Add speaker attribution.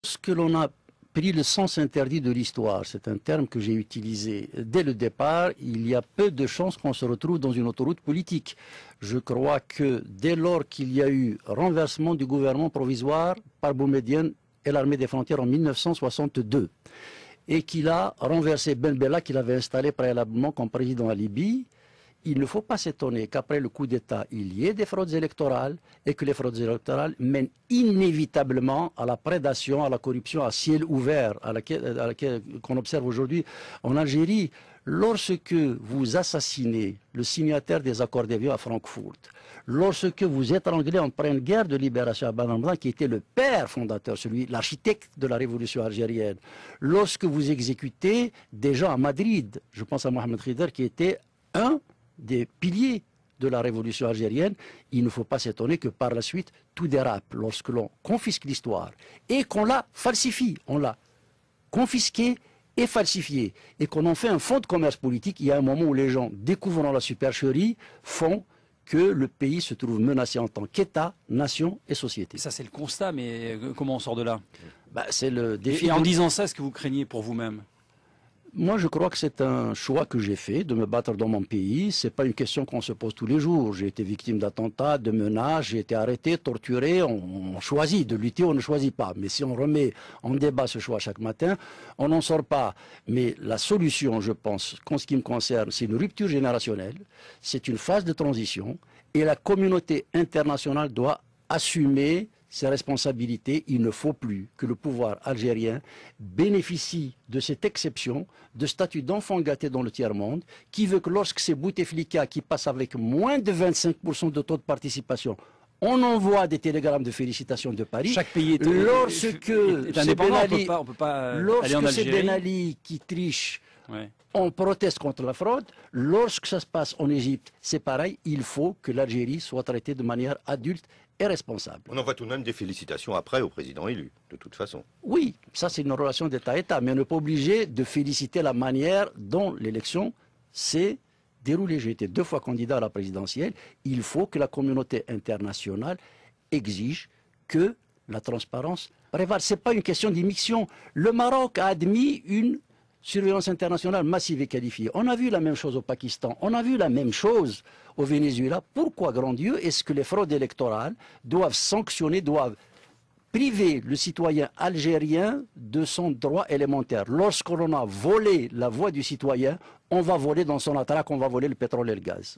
Speaker 1: Ce que l'on a pris le sens interdit de l'histoire, c'est un terme que j'ai utilisé dès le départ, il y a peu de chances qu'on se retrouve dans une autoroute politique. Je crois que dès lors qu'il y a eu renversement du gouvernement provisoire par Boumedienne et l'armée des frontières en 1962, et qu'il a renversé Ben Bella qu'il avait installé préalablement comme président en Libye, il ne faut pas s'étonner qu'après le coup d'État, il y ait des fraudes électorales et que les fraudes électorales mènent inévitablement à la prédation, à la corruption à ciel ouvert, qu'on observe aujourd'hui en Algérie. Lorsque vous assassinez le signataire des accords d'Évian à Francfort, lorsque vous étranglez en pleine guerre de libération à Ben Ali, qui était le père fondateur, l'architecte de la révolution algérienne, lorsque vous exécutez des gens à Madrid, je pense à Mohamed Khider qui était un des piliers de la révolution algérienne, il ne faut pas s'étonner que par la suite, tout dérape lorsque l'on confisque l'histoire et qu'on la falsifie. On l'a confisquée et falsifiée. Et qu'on en fait un fonds de commerce politique. Il y a un moment où les gens, découvrant la supercherie, font que le pays se trouve menacé en tant qu'État, nation et société.
Speaker 2: Ça, c'est le constat, mais comment on sort de là?
Speaker 1: C'est le défi.
Speaker 2: Et en disant ça, est-ce que vous craignez pour vous-même?
Speaker 1: Moi, je crois que c'est un choix que j'ai fait de me battre dans mon pays. C'est pas une question qu'on se pose tous les jours. J'ai été victime d'attentats, de menaces, j'ai été arrêté, torturé. On choisit de lutter, on ne choisit pas. Mais si on remet en débat ce choix chaque matin, on n'en sort pas. Mais la solution, je pense, en ce qui me concerne, c'est une rupture générationnelle. C'est une phase de transition. Et la communauté internationale doit assumer ses responsabilités. Il ne faut plus que le pouvoir algérien bénéficie de cette exception de statut d'enfant gâté dans le tiers-monde, qui veut que lorsque c'est Bouteflika qui passe avec moins de 25% de taux de participation, on envoie des télégrammes de félicitations de Paris.
Speaker 2: Chaque pays est
Speaker 1: indépendant,
Speaker 2: on peut pas
Speaker 1: lorsque
Speaker 2: aller en
Speaker 1: c'est
Speaker 2: Algérie.
Speaker 1: Ben Ali qui triche,
Speaker 2: Ouais.
Speaker 1: on proteste contre la fraude. Lorsque ça se passe en Égypte, c'est pareil. Il faut que l'Algérie soit traitée de manière adulte et responsable.
Speaker 3: On envoie tout de même des félicitations après au président élu, de toute façon.
Speaker 1: Oui, ça c'est une relation d'État à État, mais on n'est pas obligé de féliciter la manière dont l'élection s'est déroulée. J'ai été 2 fois candidat à la présidentielle. Il faut que la communauté internationale exige que la transparence prévale. Ce n'est pas une question d'immixtion. Le Maroc a admis une surveillance internationale massive et qualifiée. On a vu la même chose au Pakistan, on a vu la même chose au Venezuela. Pourquoi, grand Dieu, est-ce que les fraudes électorales doivent sanctionner, doivent priver le citoyen algérien de son droit élémentaire? Lorsqu'on a volé la voix du citoyen, on va voler dans son attraque, on va voler le pétrole et le gaz.